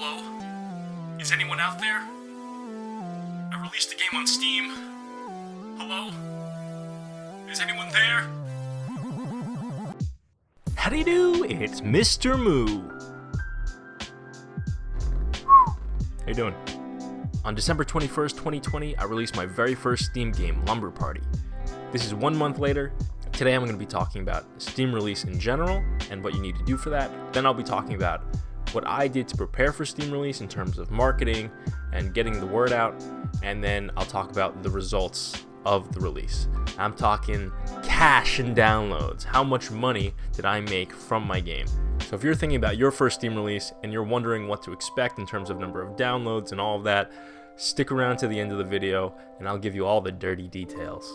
Hello? Is anyone out there? I released a game on Steam. Hello? Is anyone there? Howdy do, it's Mr. Moo. How you doing? On December 21st, 2020, I released my very first Steam game, Lumber Party. This is 1 month later. Today I'm going to be talking about Steam release in general and what you need to do for that. Then I'll be talking about what I did to prepare for Steam release in terms of marketing and getting the word out. And then I'll talk about the results of the release. I'm talking cash and downloads. How much money did I make from my game? So if you're thinking about your first Steam release and you're wondering what to expect in terms of number of downloads and all of that, stick around to the end of the video and I'll give you all the dirty details.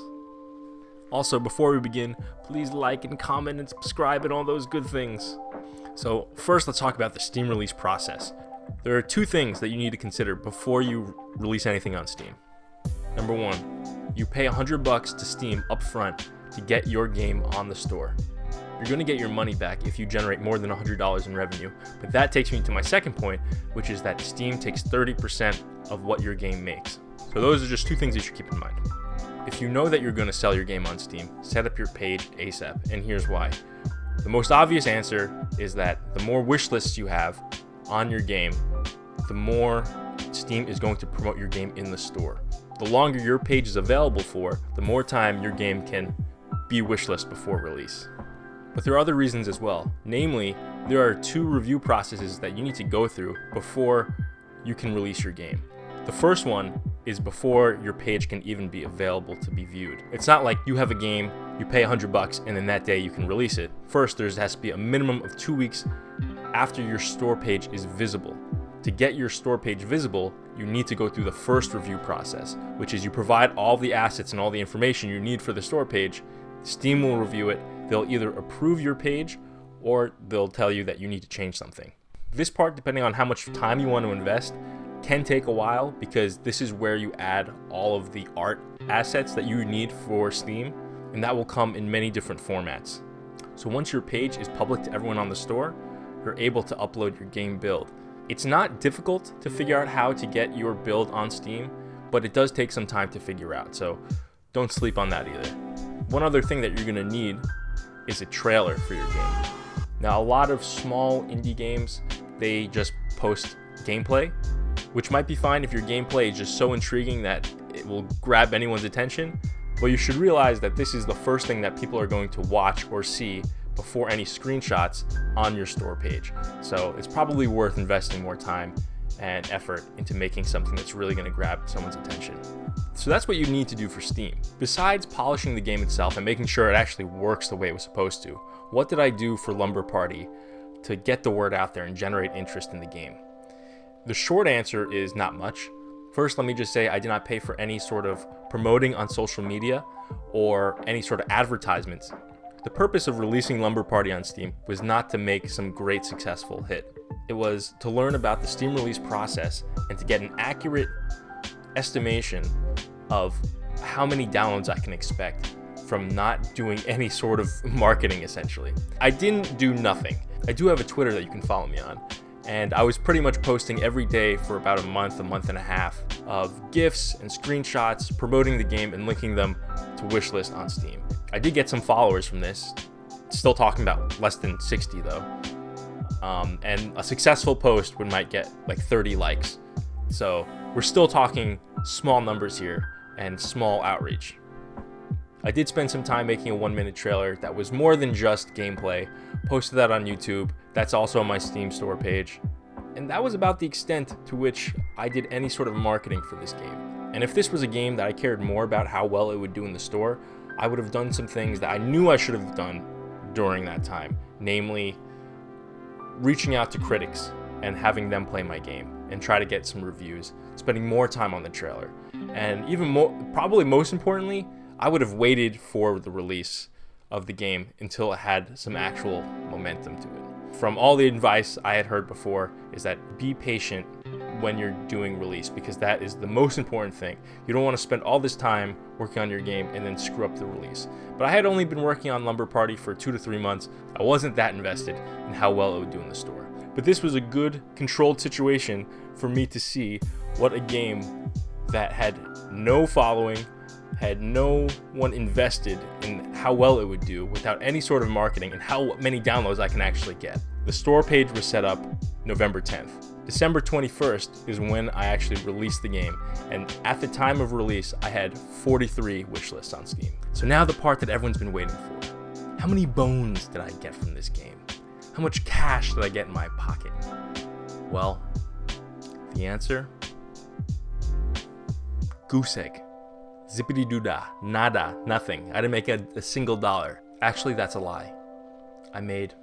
Also, before we begin, please like and comment and subscribe and all those good things. So first, let's talk about the Steam release process. There are two things that you need to consider before you release anything on Steam. Number one, you pay $100 to Steam upfront to get your game on the store. You're going to get your money back if you generate more than $100 in revenue, but that takes me to my second point, which is that Steam takes 30% of what your game makes. So those are just two things you should keep in mind. If you know that you're going to sell your game on Steam, set up your page ASAP, and here's why. The most obvious answer is that the more wish lists you have on your game, the more Steam is going to promote your game in the store. The longer your page is available for, the more time your game can be wishlist before release. But there are other reasons as well. Namely, there are two review processes that you need to go through before you can release your game. The first one is before your page can even be available to be viewed. It's not like you have a game, you pay $100, and then that day you can release it. First, there has to be a minimum of 2 weeks after your store page is visible. To get your store page visible, you need to go through the first review process, which is you provide all the assets and all the information you need for the store page. Steam will review it. They'll either approve your page or they'll tell you that you need to change something. This part, depending on how much time you want to invest, can take a while because this is where you add all of the art assets that you need for Steam, and that will come in many different formats. So once your page is public to everyone on the store, you're able to upload your game build. It's not difficult to figure out how to get your build on Steam, but it does take some time to figure out, so don't sleep on that either. One other thing that you're going to need is a trailer for your game. Now, a lot of small indie games, they just post gameplay, which might be fine if your gameplay is just so intriguing that it will grab anyone's attention, but you should realize that this is the first thing that people are going to watch or see before any screenshots on your store page. So it's probably worth investing more time and effort into making something that's really going to grab someone's attention. So that's what you need to do for Steam. Besides polishing the game itself and making sure it actually works the way it was supposed to, what did I do for Lumber Party to get the word out there and generate interest in the game? The short answer is not much. First, let me just say I did not pay for any sort of promoting on social media or any sort of advertisements. The purpose of releasing Lumber Party on Steam was not to make some great successful hit. It was to learn about the Steam release process and to get an accurate estimation of how many downloads I can expect from not doing any sort of marketing, essentially. I didn't do nothing. I do have a Twitter that you can follow me on. And I was pretty much posting every day for about a month and a half of GIFs and screenshots, promoting the game and linking them to Wishlist on Steam. I did get some followers from this, still talking about less than 60 though. And a successful post might get like 30 likes. So we're still talking small numbers here and small outreach. I did spend some time making a 1-minute trailer that was more than just gameplay. Posted that on YouTube. That's also on my Steam store page. And that was about the extent to which I did any sort of marketing for this game. And if this was a game that I cared more about how well it would do in the store, I would have done some things that I knew I should have done during that time. Namely, reaching out to critics and having them play my game and try to get some reviews, spending more time on the trailer. And even more, probably most importantly, I would have waited for the release of the game until it had some actual momentum to it. From all the advice I had heard before is that be patient when you're doing release, because that is the most important thing. You don't want to spend all this time working on your game and then screw up the release. But I had only been working on Lumber Party for 2 to 3 months. I wasn't that invested in how well it would do in the store. But this was a good controlled situation for me to see what a game that had no following, had no one invested in how well it would do without any sort of marketing, and how many downloads I can actually get. The store page was set up November 10th. December 21st is when I actually released the game, and at the time of release I had 43 wishlists on Steam. So now the part that everyone's been waiting for. How many bones did I get from this game? How much cash did I get in my pocket? Well, the answer? Goose egg. Zippity doo dah. Nada. Nothing. I didn't make a single dollar. Actually, that's a lie. I made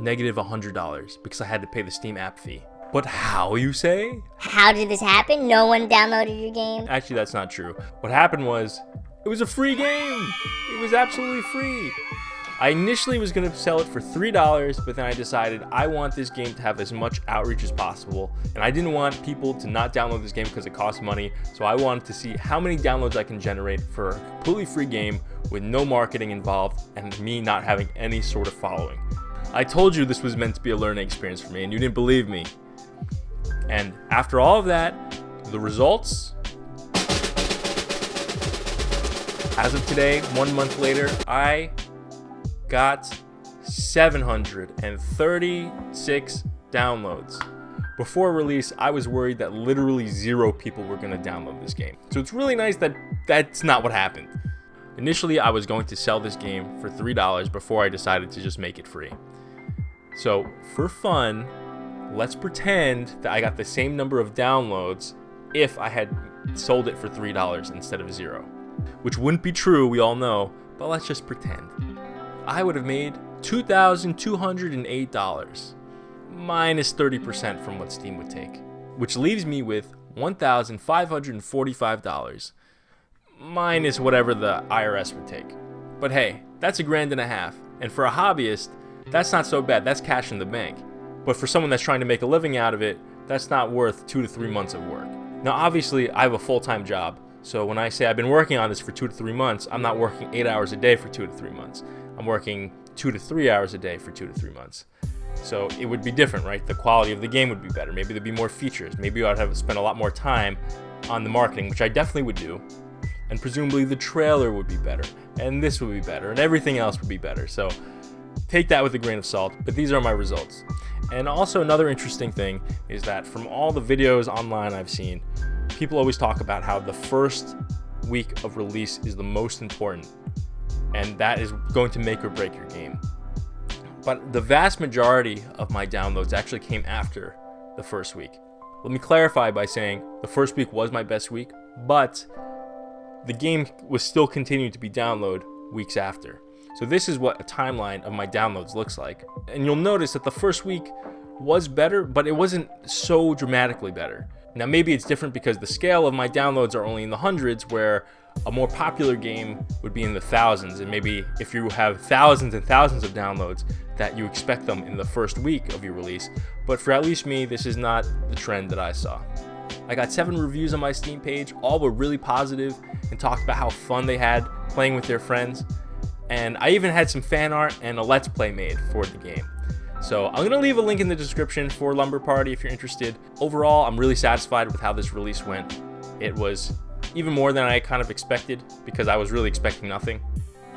negative $100 because I had to pay the Steam app fee. But how, you say? How did this happen? No one downloaded your game? Actually, that's not true. What happened was, it was a free game. It was absolutely free. I initially was going to sell it for $3, but then I decided I want this game to have as much outreach as possible, and I didn't want people to not download this game because it costs money, so I wanted to see how many downloads I can generate for a completely free game with no marketing involved and me not having any sort of following. I told you this was meant to be a learning experience for me, and you didn't believe me. And after all of that, the results? As of today, 1 month later, I got 736 downloads. Before release, I was worried that literally 0 people were going to download this game. So it's really nice that that's not what happened. Initially, I was going to sell this game for $3 before I decided to just make it free. So for fun, let's pretend that I got the same number of downloads if I had sold it for $3 instead of 0. Which wouldn't be true, we all know, but let's just pretend. I would have made $2,208, minus 30% from what Steam would take, which leaves me with $1,545, minus whatever the IRS would take. But hey, that's $1,500, and for a hobbyist, that's not so bad. That's cash in the bank. But for someone that's trying to make a living out of it, that's not worth 2 to 3 months of work. Now, obviously, I have a full-time job, so when I say I've been working on this for 2 to 3 months, I'm not working 8 hours a day for 2 to 3 months. I'm working 2 to 3 hours a day for 2 to 3 months. So it would be different, right? The quality of the game would be better. Maybe there'd be more features. Maybe I'd have spent a lot more time on the marketing, which I definitely would do. And presumably the trailer would be better, and this would be better, and everything else would be better. So take that with a grain of salt, but these are my results. And also another interesting thing is that from all the videos online I've seen, people always talk about how the first week of release is the most important, and that is going to make or break your game. But the vast majority of my downloads actually came after the first week. Let me clarify by saying the first week was my best week, but the game was still continuing to be downloaded weeks after. So this is what a timeline of my downloads looks like. And you'll notice that the first week was better, but it wasn't so dramatically better. Now maybe it's different because the scale of my downloads are only in the hundreds, where a more popular game would be in the thousands, and maybe if you have thousands and thousands of downloads, that you expect them in the first week of your release. But for at least me, this is not the trend that I saw. I got 7 reviews on my Steam page. All were really positive and talked about how fun they had playing with their friends. And I even had some fan art and a Let's Play made for the game. So I'm going to leave a link in the description for Lumber Party if you're interested. Overall, I'm really satisfied with how this release went. It was even more than I kind of expected, because I was really expecting nothing.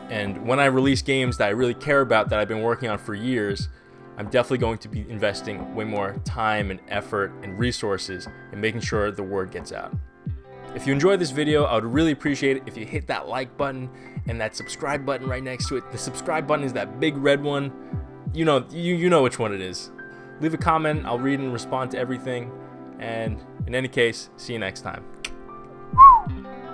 And when I release games that I really care about, that I've been working on for years, I'm definitely going to be investing way more time and effort and resources in making sure the word gets out. If you enjoyed this video, I would really appreciate it if you hit that like button and that subscribe button right next to it. The subscribe button is that big red one. You know which one it is. Leave a comment, I'll read and respond to everything. And in any case, see you next time.